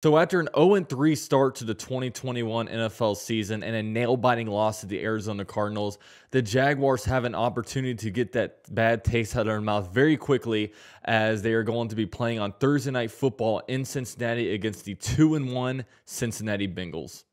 So after an 0-3 start to the 2021 NFL season and a nail-biting loss to the Arizona Cardinals, the Jaguars have an opportunity to get that bad taste out of their mouth very quickly, as they are going to be playing on Thursday Night Football in Cincinnati against the 2-1 Cincinnati Bengals.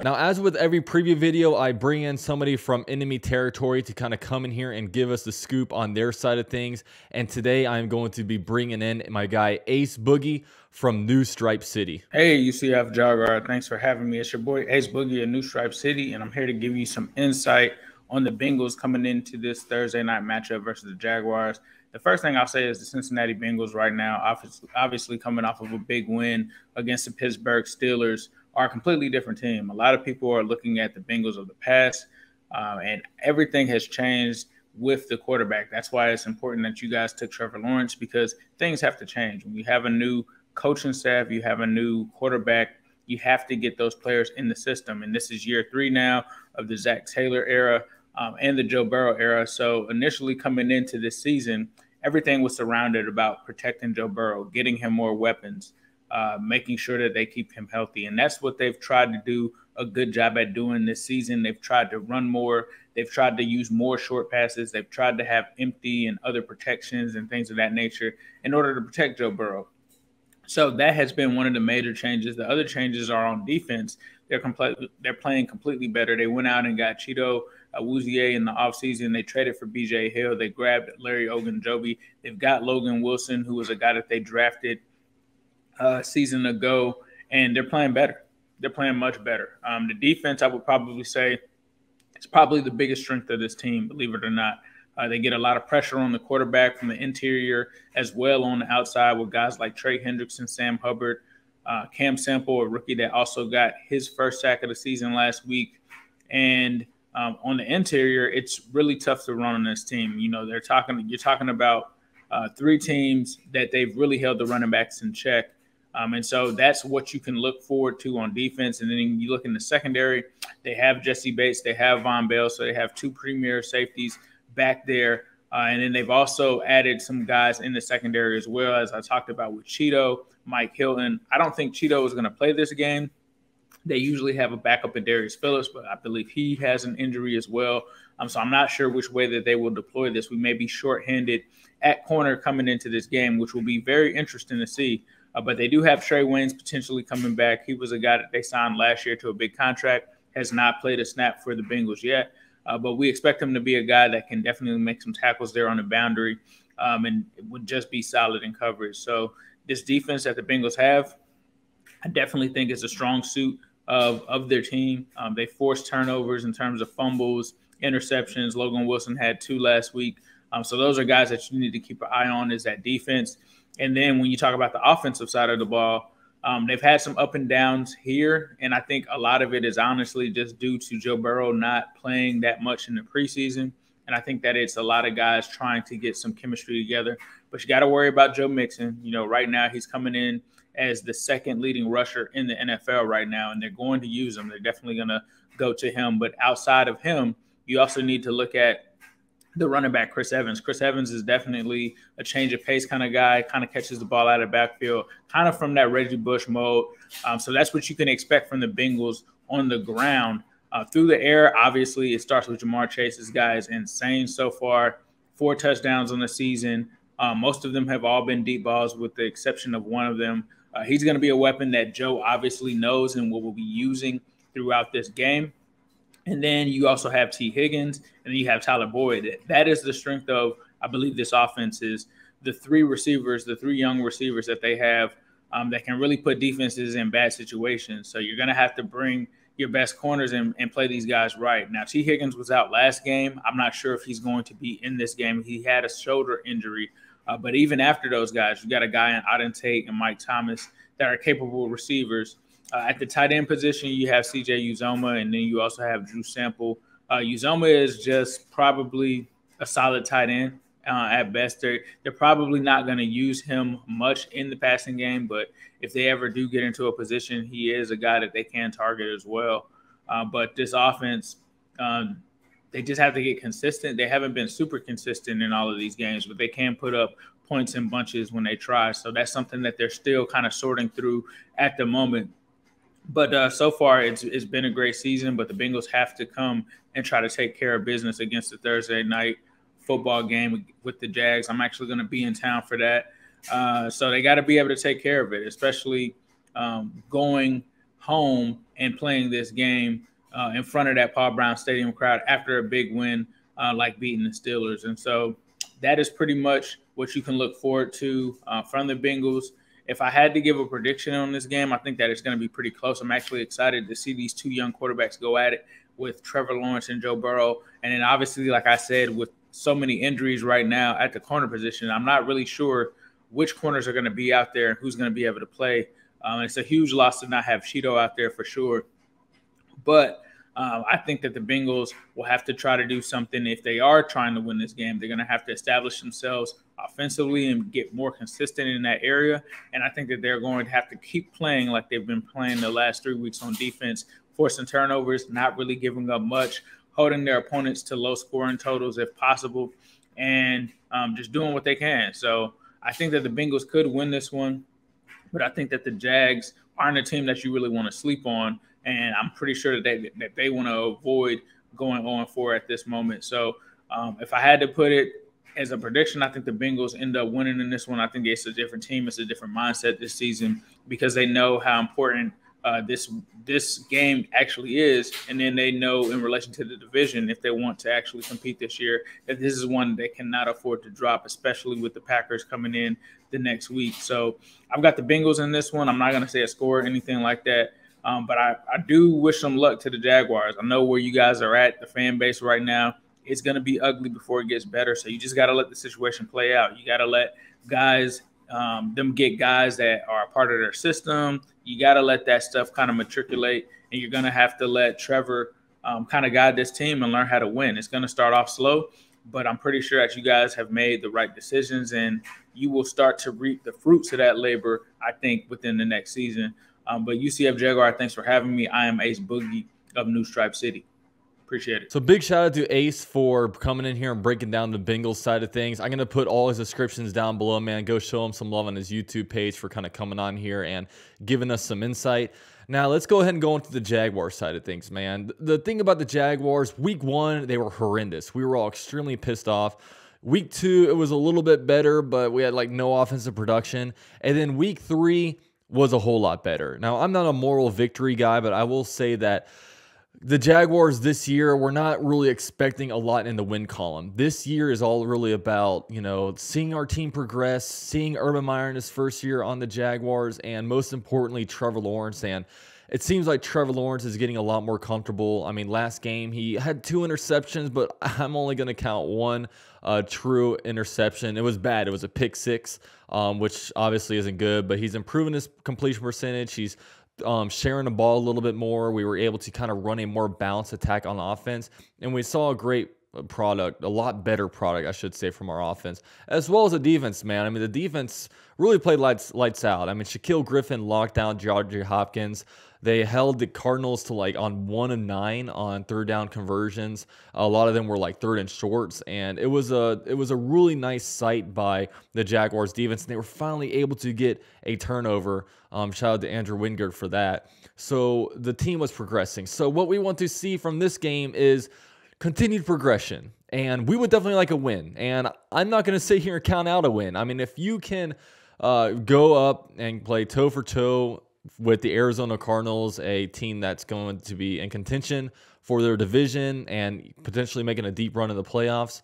Now, as with every preview video, I bring in somebody from enemy territory to kind of come in here and give us the scoop on their side of things. And today I'm going to be bringing in my guy Ace Boogie from New Stripe City. Hey, UCF Jaguar, thanks for having me. It's your boy Ace Boogie in New Stripe City, and I'm here to give you some insight on the Bengals coming into this Thursday night matchup versus the Jaguars. The first thing I'll say is the Cincinnati Bengals right now, obviously coming off of a big win against the Pittsburgh Steelers, are a completely different team. A lot of people are looking at the Bengals of the past, and everything has changed with the quarterback. That's why it's important that you guys took Trevor Lawrence, because things have to change. When you have a new coaching staff, you have a new quarterback, you have to get those players in the system. And this is year 3 now of the Zach Taylor era and the Joe Burrow era. So initially coming into this season, everything was surrounded about protecting Joe Burrow, getting him more weapons, making sure that they keep him healthy. And that's what they've tried to do a good job at doing this season. They've tried to run more. They've tried to use more short passes. They've tried to have empty and other protections and things of that nature in order to protect Joe Burrow. So that has been one of the major changes. The other changes are on defense. They're playing completely better. They went out and got Cheeto Awuzie in the offseason. They traded for B.J. Hill. They grabbed Larry Ogunjobi. They've got Logan Wilson, who was a guy that they drafted a season ago, and they're playing better. They're playing much better. The defense, I would probably say, is probably the biggest strength of this team, believe it or not. They get a lot of pressure on the quarterback from the interior, as well on the outside with guys like Trey Hendrickson, Sam Hubbard, Cam Sample, a rookie that also got his first sack of the season last week. And on the interior, it's really tough to run on this team. You know, you're talking about 3 teams that they've really held the running backs in check. And so that's what you can look forward to on defense. And then you look in the secondary, they have Jesse Bates, they have Von Bell, so they have 2 premier safeties back there. And then they've also added some guys in the secondary as well, as I talked about with Cheeto, Mike Hilton. I don't think Cheeto is going to play this game. They usually have a backup in Darius Phillips, but I believe he has an injury as well. So I'm not sure which way that they will deploy this. We may be shorthanded at corner coming into this game, which will be very interesting to see. But they do have Trey Waynes potentially coming back. He was a guy that they signed last year to a big contract, has not played a snap for the Bengals yet. But we expect him to be a guy that can definitely make some tackles there on the boundary and would just be solid in coverage. So this defense that the Bengals have, I definitely think is a strong suit of their team. They forced turnovers in terms of fumbles, interceptions. Logan Wilson had 2 last week. So those are guys that you need to keep an eye on, is that defense. And then when you talk about the offensive side of the ball, they've had some up and downs here, and I think a lot of it is honestly just due to Joe Burrow not playing that much in the preseason. And I think that it's a lot of guys trying to get some chemistry together. But you got to worry about Joe Mixon. You know, right now he's coming in as the second leading rusher in the NFL right now, and they're going to use him. They're definitely going to go to him. But outside of him, you also need to look at the running back, Chris Evans. Chris Evans is definitely a change of pace kind of guy, kind of catches the ball out of the backfield, kind of from that Reggie Bush mode. So that's what you can expect from the Bengals on the ground. Through the air, obviously, it starts with Jamar Chase. This guy is insane so far. 4 touchdowns on the season. Most of them have all been deep balls with the exception of one of them. He's going to be a weapon that Joe obviously knows and will be using throughout this game. And then you also have T. Higgins, and then you have Tyler Boyd. That is the strength of, I believe, this offense is the 3 receivers, the 3 young receivers that they have that can really put defenses in bad situations. So you're going to have to bring your best corners and play these guys right. Now, T. Higgins was out last game. I'm not sure if he's going to be in this game. He had a shoulder injury. But even after those guys, you got a guy in Auden Tate and Mike Thomas that are capable receivers. At the tight end position, you have C.J. Uzomah, and then you also have Drew Sample. Uzomah is just probably a solid tight end at best. They're probably not going to use him much in the passing game, but if they ever do get into a position, he is a guy that they can target as well. But this offense, They just have to get consistent. They haven't been super consistent in all of these games, but they can put up points in bunches when they try. So that's something that they're still kind of sorting through at the moment. But so far, it's been a great season. But the Bengals have to come and try to take care of business against the Thursday night football game with the Jags. I'm actually going to be in town for that. So they got to be able to take care of it, especially going home and playing this game in front of that Paul Brown Stadium crowd after a big win like beating the Steelers. And so that is pretty much what you can look forward to from the Bengals. If I had to give a prediction on this game, I think that it's going to be pretty close. I'm actually excited to see these two young quarterbacks go at it with Trevor Lawrence and Joe Burrow. And then obviously, like I said, with so many injuries right now at the corner position, I'm not really sure which corners are going to be out there and who's going to be able to play. It's a huge loss to not have Shoutout out there for sure. But I think that the Bengals will have to try to do something if they are trying to win this game. They're going to have to establish themselves offensively and get more consistent in that area. And I think that they're going to have to keep playing like they've been playing the last 3 weeks on defense, forcing turnovers, not really giving up much, holding their opponents to low scoring totals if possible, and just doing what they can. So I think that the Bengals could win this one, but I think that the Jags aren't a team that you really want to sleep on. And I'm pretty sure that they want to avoid going 0-4 at this moment. So if I had to put it as a prediction, I think the Bengals end up winning in this one. I think it's a different team. It's a different mindset this season because they know how important this game actually is. And then they know in relation to the division, if they want to actually compete this year, that this is one they cannot afford to drop, especially with the Packers coming in the next week. So I've got the Bengals in this one. I'm not going to say a score or anything like that. But I do wish some luck to the Jaguars. I know where you guys are at, the fan base right now. It's going to be ugly before it gets better. So you just got to let the situation play out. You got to let guys, them get guys that are a part of their system. You got to let that stuff kind of matriculate. And you're going to have to let Trevor kind of guide this team and learn how to win. It's going to start off slow, but I'm pretty sure that you guys have made the right decisions and you will start to reap the fruits of that labor, I think, within the next season. But UCF Jaguar, thanks for having me. I am Ace Boogie of New Stripe City. Appreciate it. So big shout out to Ace for coming in here and breaking down the Bengals side of things. I'm going to put all his descriptions down below, man. Go show him some love on his YouTube page for kind of coming on here and giving us some insight. Now, let's go ahead and go into the Jaguar side of things, man. The thing about the Jaguars, week 1, they were horrendous. We were all extremely pissed off. Week 2, it was a little bit better, but we had like no offensive production. And then week 3 was a whole lot better. Now, I'm not a moral victory guy, but I will say that the Jaguars this year, we're not really expecting a lot in the win column. This year is all really about, seeing our team progress, seeing Urban Meyer in his first year on the Jaguars, and most importantly, Trevor Lawrence. And it seems like Trevor Lawrence is getting a lot more comfortable. I mean, last game, he had 2 interceptions, but I'm only going to count 1 true interception. It was bad. It was a pick 6, which obviously isn't good, but he's improving his completion percentage. He's sharing the ball a little bit more. We were able to kind of run a more balanced attack on offense, and we saw a great product, a lot better product, I should say, from our offense, as well as the defense, man. I mean, the defense really played lights out. I mean, Shaquille Griffin locked down DeAndre Hopkins. They held the Cardinals to like on 1 of 9 on 3rd down conversions. A lot of them were like 3rd and shorts, and it was a really nice sight by the Jaguars defense. And they were finally able to get a turnover. Shout out to Andrew Wingard for that. So the team was progressing. So what we want to see from this game is continued progression, and we would definitely like a win. And I'm not going to sit here and count out a win. I mean, if you can go up and play toe for toe with the Arizona Cardinals, a team that's going to be in contention for their division and potentially making a deep run in the playoffs,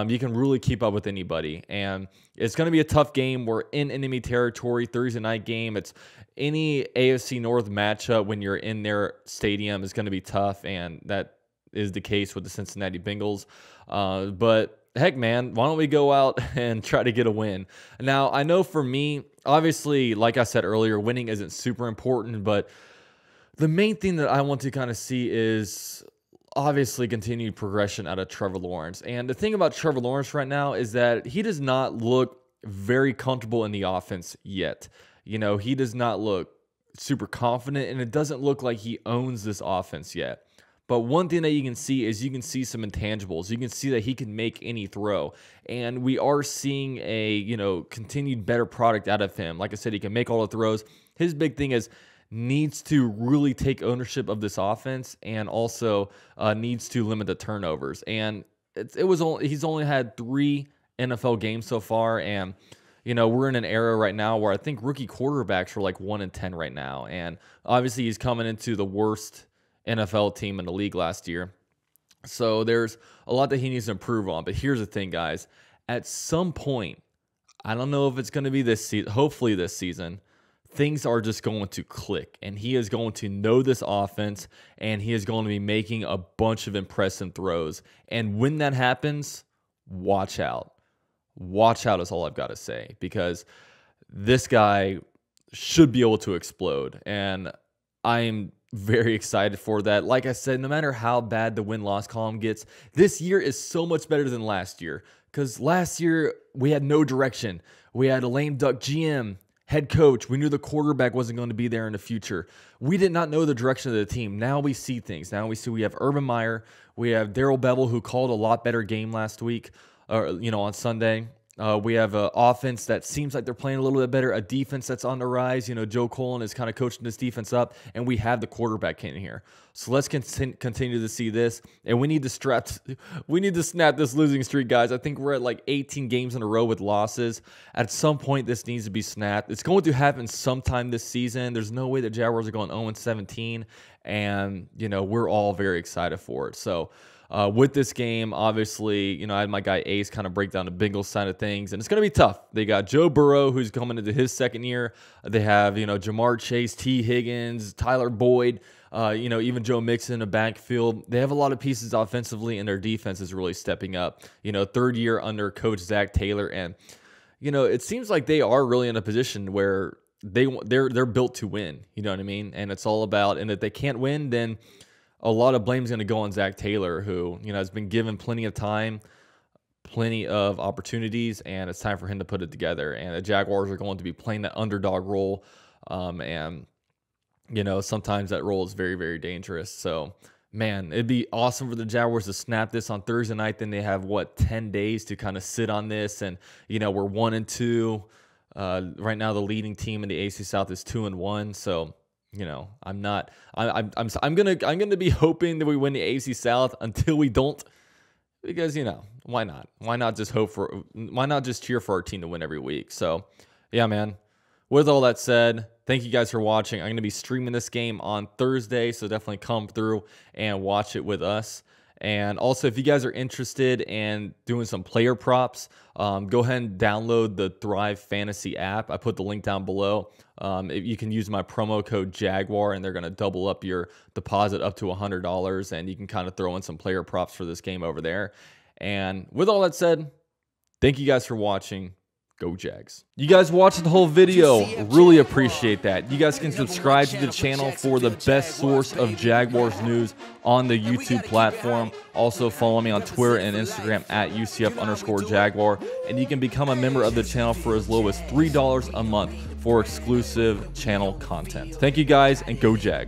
you can really keep up with anybody. And it's going to be a tough game. We're in enemy territory, Thursday night game. It's any AFC North matchup when you're in their stadium is going to be tough, and that is the case with the Cincinnati Bengals. But heck, man, why don't we go out and try to get a win? Now, I know for me, obviously, like I said earlier, winning isn't super important, but the main thing that I want to kind of see is obviously continued progression out of Trevor Lawrence. And the thing about Trevor Lawrence right now is that he does not look very comfortable in the offense yet. He does not look super confident, and it doesn't look like he owns this offense yet. But one thing that you can see is you can see some intangibles. You can see that he can make any throw. And we are seeing a, continued better product out of him. Like I said, he can make all the throws. His big thing is needs to really take ownership of this offense and also needs to limit the turnovers. And he's only had 3 NFL games so far. And, we're in an era right now where I think rookie quarterbacks are like 1-10 right now. And obviously he's coming into the worst NFL team in the league last year. So there's a lot that he needs to improve on. But here's the thing, guys. At some point, I don't know if it's going to be this season, hopefully this season, things are just going to click. And he is going to know this offense, and he is going to be making a bunch of impressive throws. And when that happens, watch out. Watch out is all I've got to say, because this guy should be able to explode. And I'm very excited for that. Like I said, no matter how bad the win-loss column gets, this year is so much better than last year. Because last year, we had no direction. We had a lame duck GM, head coach. We knew the quarterback wasn't going to be there in the future. We did not know the direction of the team. Now we see things. Now we have Urban Meyer. We have Darrell Bevel, who called a lot better game last week, on Sunday. We have an offense that seems like they're playing a little bit better, a defense that's on the rise. Joe Cullen is kind of coaching this defense up, and we have the quarterback in here. So let's continue to see this, and we need to snap this losing streak, guys. I think we're at like 18 games in a row with losses. At some point, this needs to be snapped. It's going to happen sometime this season. There's no way the Jaguars are going 0-17, and we're all very excited for it. So with this game, obviously, I had my guy Ace kind of break down the Bengals side of things, and it's going to be tough. They got Joe Burrow, who's coming into his second year. They have, Jamar Chase, T. Higgins, Tyler Boyd, even Joe Mixon in the backfield. They have a lot of pieces offensively, and their defense is really stepping up. Third year under Coach Zach Taylor, and, it seems like they are really in a position where they're built to win. You know what I mean? And it's all about, and if they can't win, then a lot of blame is going to go on Zach Taylor, who, has been given plenty of time, plenty of opportunities, and it's time for him to put it together. And the Jaguars are going to be playing that underdog role. And, sometimes that role is very, very dangerous. So, man, it'd be awesome for the Jaguars to snap this on Thursday night. Then they have, 10 days to kind of sit on this. And, we're 1-2. Right now, the leading team in the AC South is 2-1. So, I'm gonna be hoping that we win the AC South until we don't, because why not? Why not just cheer for our team to win every week? So yeah, man. With all that said, thank you guys for watching. I'm gonna be streaming this game on Thursday, so definitely come through and watch it with us. And also, if you guys are interested in doing some player props, go ahead and download the Thrive Fantasy app. I put the link down below. You can use my promo code Jaguar, and they're going to double up your deposit up to $100, and you can kind of throw in some player props for this game over there. And with all that said, thank you guys for watching. Go Jags. You guys watched the whole video. Really appreciate that. You guys can subscribe to the channel for the best source of Jaguars news on the YouTube platform. Also follow me on Twitter and Instagram at UCF_Jaguar. And you can become a member of the channel for as low as $3 a month for exclusive channel content. Thank you guys, and go Jags.